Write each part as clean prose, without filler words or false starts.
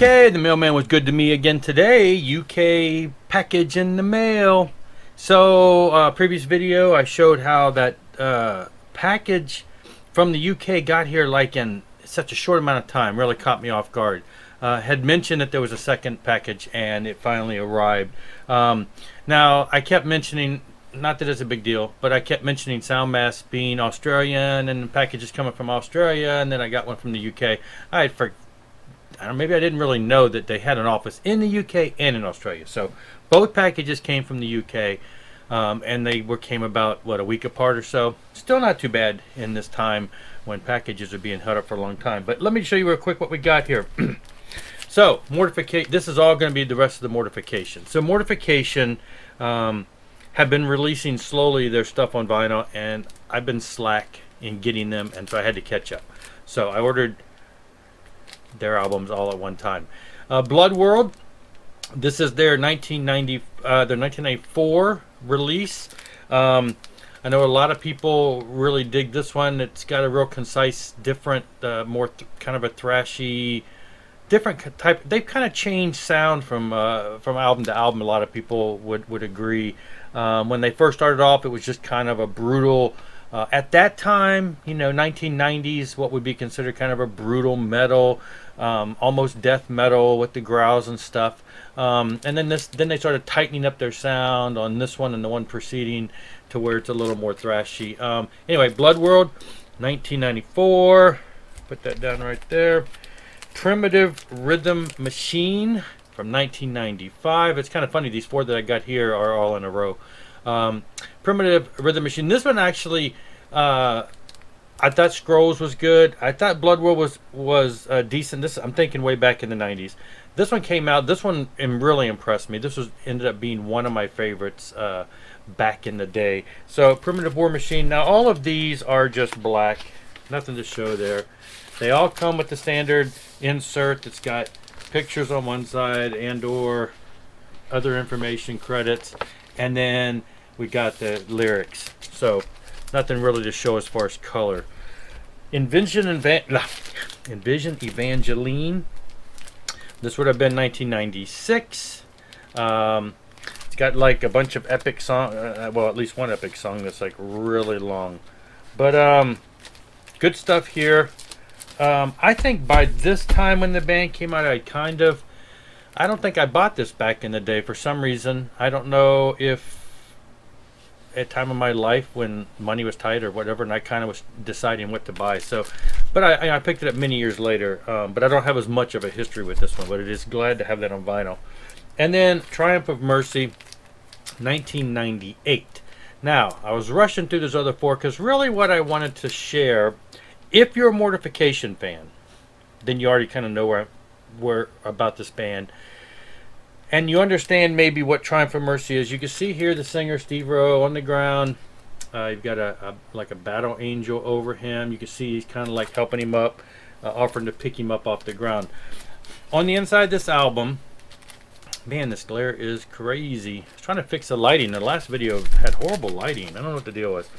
Okay, the mailman was good to me again today. UK package in the mail. So, previous video, I showed how that package from the UK got here like in such a short amount of time. Really caught me off guard. Had mentioned that there was a second package and it finally arrived. Now, I kept mentioning, not that it's a big deal, but I kept mentioning Soundmass being Australian and the package is coming from Australia, and then I got one from the UK. Maybe I didn't really know that they had an office in the UK and in Australia. So both packages came from the UK, and they came about, a week apart or so. Still not too bad in this time when packages are being held up for a long time. But let me show you real quick what we got here. So, Mortification, this is all going to be the rest of the Mortification. So Mortification have been releasing slowly their stuff on vinyl, and I've been slack in getting them, and so I had to catch up. So I ordered their albums all at one time. Blood World, this is their 1994 release. I know a lot of people really dig this one. It's got a real concise, different, more kind of a thrashy, different type. They've kind of changed sound from album to album. A lot of people would agree. When they first started off, it was just kind of a brutal. At that time, 1990s, what would be considered kind of a brutal metal, almost death metal with the growls and stuff. And then they started tightening up their sound on this one and the one preceding to where it's a little more thrashy. Anyway, Blood World, 1994. Put that down right there. Primitive Rhythm Machine from 1995. It's kind of funny. These four that I got here are all in a row. Primitive Rhythm Machine. This one actually, I thought Scrolls was good. I thought Blood World was decent. I'm thinking way back in the 90s. This one came out. This one really impressed me. This ended up being one of my favorites back in the day. So Primitive War Machine. Now all of these are just black. Nothing to show there. They all come with the standard insert that's got pictures on one side and or other information, credits, and then we got the lyrics. So nothing really to show as far as color. Envision Evangeline. This would have been 1996. It's got like a bunch of epic song, well, at least one epic song that's like really long. But good stuff here. I think by this time when the band came out, I don't think I bought this back in the day for some reason. I don't know if at time of my life when money was tight or whatever, and I kind of was deciding what to buy. So, but I picked it up many years later. But I don't have as much of a history with this one, but it is glad to have that on vinyl. And then Triumph of Mercy, 1998. Now, I was rushing through those other four because really what I wanted to share, if you're a Mortification fan, then you already kind of know where about this band. And you understand maybe what Triumph of Mercy is. You can see here the singer, Steve Rowe, on the ground. You've got like a battle angel over him. You can see he's kind of like helping him up, offering to pick him up off the ground. On the inside of this album, man, this glare is crazy. I was trying to fix the lighting. The last video had horrible lighting. I don't know what the deal was.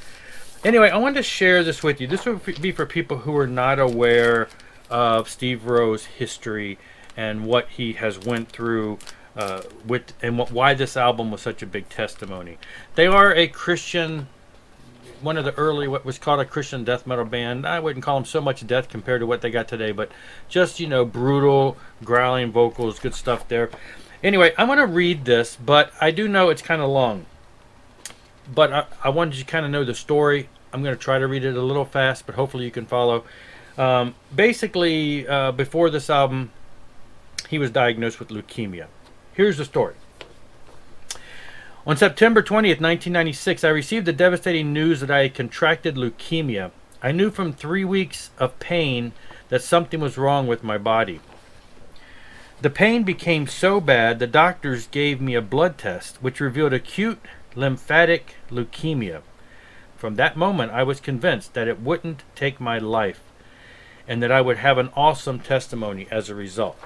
Anyway, I wanted to share this with you. This would be for people who are not aware of Steve Rowe's history and what he has went through why this album was such a big testimony. They are a Christian, one of the early, what was called a Christian death metal band. I wouldn't call them so much death compared to what they got today, but just, brutal, growling vocals, good stuff there. Anyway, I'm going to read this, but I do know it's kind of long. But I wanted you to kind of know the story. I'm going to try to read it a little fast, but hopefully you can follow. Basically, before this album, he was diagnosed with leukemia. Here's the story. On September 20th, 1996, I received the devastating news that I had contracted leukemia. I knew from 3 weeks of pain that something was wrong with my body. The pain became so bad, the doctors gave me a blood test, which revealed acute lymphatic leukemia. From that moment, I was convinced that it wouldn't take my life and that I would have an awesome testimony as a result.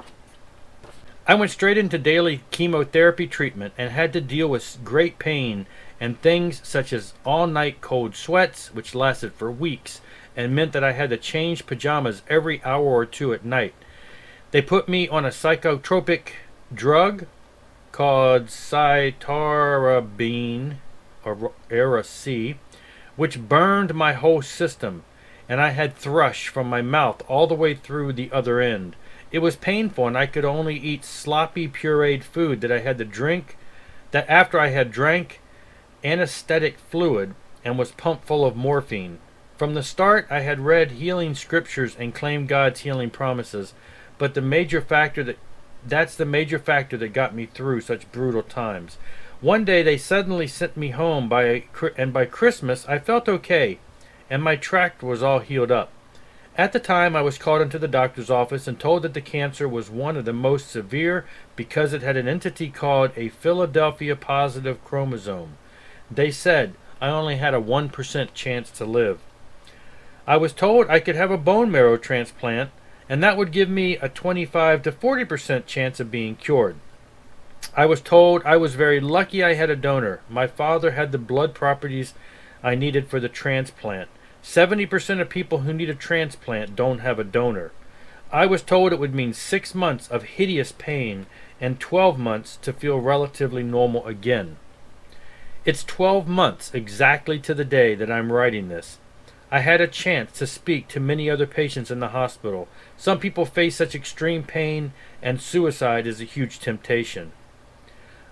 I went straight into daily chemotherapy treatment and had to deal with great pain and things such as all-night cold sweats, which lasted for weeks and meant that I had to change pajamas every hour or two at night. They put me on a psychotropic drug called cytarabine, or Ara-C, which burned my whole system, and I had thrush from my mouth all the way through the other end. It was painful, and I could only eat sloppy pureed food that I had to drink, that after I had drank anesthetic fluid and was pumped full of morphine. From the start, I had read healing scriptures and claimed God's healing promises, but that's the major factor that got me through such brutal times. One day they suddenly sent me home, and by Christmas I felt okay, and my tract was all healed up. At the time, I was called into the doctor's office and told that the cancer was one of the most severe because it had an entity called a Philadelphia positive chromosome. They said I only had a 1% chance to live. I was told I could have a bone marrow transplant, and that would give me a 25 to 40% chance of being cured. I was told I was very lucky I had a donor. My father had the blood properties I needed for the transplant. 70% of people who need a transplant don't have a donor. I was told it would mean 6 months of hideous pain and 12 months to feel relatively normal again. It's 12 months exactly to the day that I'm writing this. I had a chance to speak to many other patients in the hospital. Some people face such extreme pain, and suicide is a huge temptation.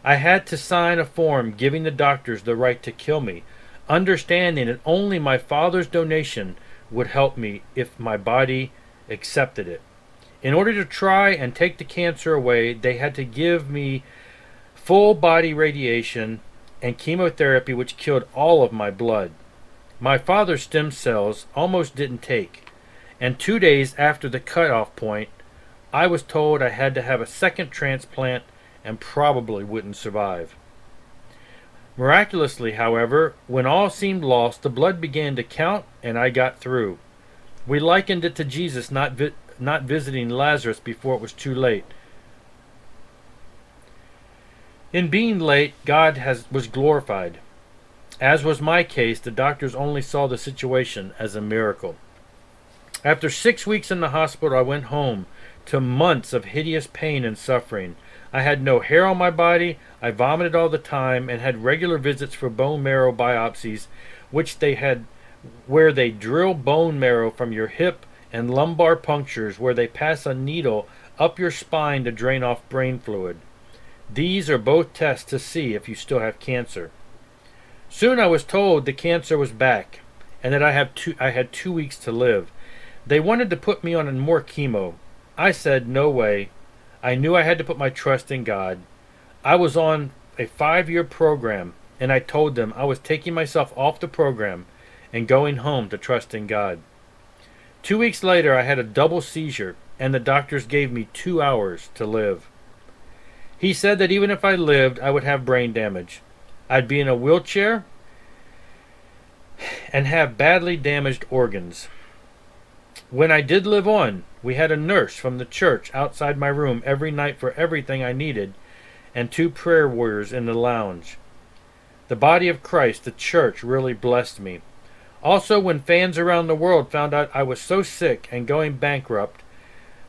I had to sign a form giving the doctors the right to kill me, understanding that only my father's donation would help me if my body accepted it. In order to try and take the cancer away, they had to give me full body radiation and chemotherapy, which killed all of my blood. My father's stem cells almost didn't take, and 2 days after the cutoff point, I was told I had to have a second transplant and probably wouldn't survive. Miraculously, however, when all seemed lost, the blood began to count and I got through. We likened it to Jesus not visiting Lazarus before it was too late. In being late, God was glorified. As was my case, the doctors only saw the situation as a miracle. After 6 weeks in the hospital, I went home to months of hideous pain and suffering. I had no hair on my body, I vomited all the time, and had regular visits for bone marrow biopsies, where they drill bone marrow from your hip, and lumbar punctures where they pass a needle up your spine to drain off brain fluid. These are both tests to see if you still have cancer. Soon I was told the cancer was back, and that I had 2 weeks to live. They wanted to put me on more chemo. I said, no way. I knew I had to put my trust in God. I was on a 5-year program, and I told them I was taking myself off the program and going home to trust in God. 2 weeks later, I had a double seizure, and the doctors gave me 2 hours to live. He said that even if I lived, I would have brain damage. I'd be in a wheelchair and have badly damaged organs. When I did live on, we had a nurse from the church outside my room every night for everything I needed, and 2 prayer warriors in the lounge. The body of Christ, the church, really blessed me. Also, when fans around the world found out I was so sick and going bankrupt,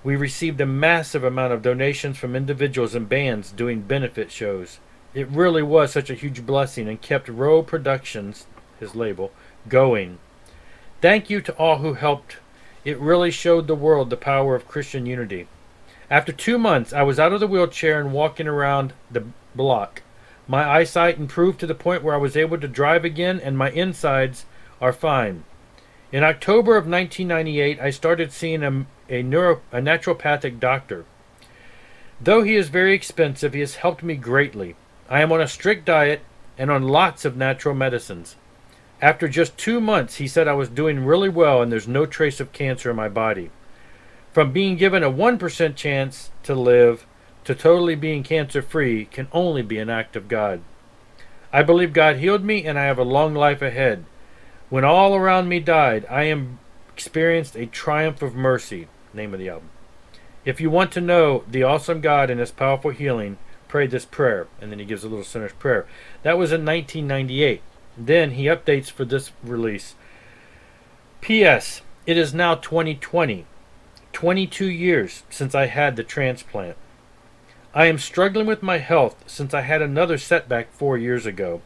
we received a massive amount of donations from individuals and bands doing benefit shows. It really was such a huge blessing and kept Rowe Productions, his label, going. Thank you to all who helped. It really showed the world the power of Christian unity. After 2 months, I was out of the wheelchair and walking around the block. My eyesight improved to the point where I was able to drive again, and my insides are fine. In October of 1998, I started seeing a naturopathic doctor. Though he is very expensive, he has helped me greatly. I am on a strict diet and on lots of natural medicines. After just 2 months, he said I was doing really well and there's no trace of cancer in my body. From being given a 1% chance to live to totally being cancer-free can only be an act of God. I believe God healed me and I have a long life ahead. When all around me died, I experienced a triumph of mercy. Name of the album. If you want to know the awesome God and his powerful healing, pray this prayer. And then he gives a little sinner's prayer. That was in 1998. Then he updates for this release. P.S. It is now 2020. 22 years since I had the transplant. I am struggling with my health since I had another setback 4 years ago.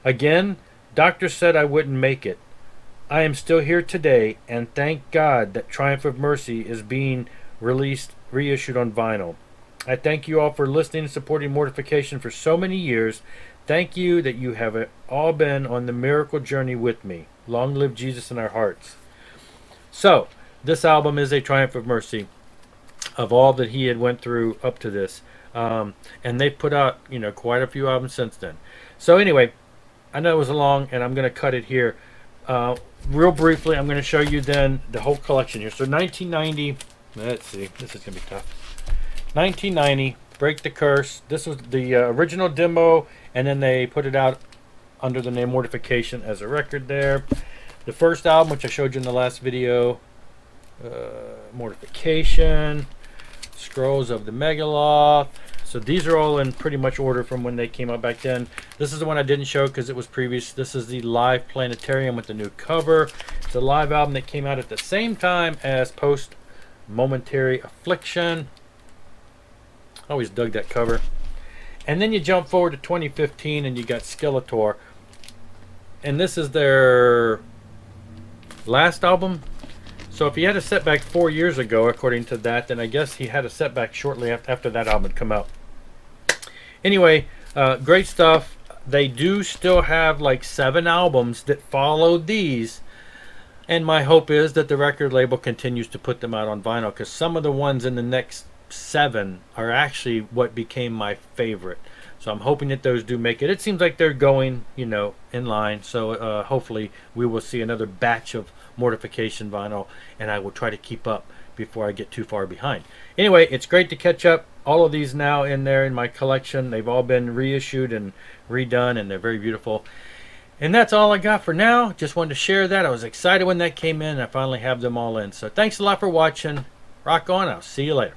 Again, doctors said I wouldn't make it. I am still here today, and thank God that Triumph of Mercy is being reissued on vinyl. I thank you all for listening and supporting Mortification for so many years. Thank you that you have all been on the miracle journey with me. Long live Jesus in our hearts. So, this album is a Triumph of Mercy of all that he had went through up to this. And they've put out, quite a few albums since then. So anyway, I know it was long, and I'm going to cut it here. Real briefly, I'm going to show you then the whole collection here. So 1990, let's see, this is going to be tough. 1990, Break the Curse. This was the original demo, and then they put it out under the name Mortification as a record there. The first album, which I showed you in the last video, Mortification, Scrolls of the Megaloth. So these are all in pretty much order from when they came out back then. This is the one I didn't show because it was previous. This is the Live Planetarium with the new cover. It's a live album that came out at the same time as Post Momentary Affliction. Always dug that cover. And then you jump forward to 2015 and you got Skeletor. And this is their last album. So if he had a setback 4 years ago, according to that, then I guess he had a setback shortly after that album had come out. Anyway, great stuff. They do still have like 7 albums that followed these. And my hope is that the record label continues to put them out on vinyl, because some of the ones in the next 7 are actually what became my favorite. So I'm hoping that those do make it. It seems like they're going, in line. So hopefully we will see another batch of Mortification vinyl, and I will try to keep up before I get too far behind. Anyway, it's great to catch up. All of these now in there in my collection. They've all been reissued and redone, and they're very beautiful. And that's all I got for now. Just wanted to share that. I was excited when that came in, and I finally have them all in. So thanks a lot for watching. Rock on. I'll see you later.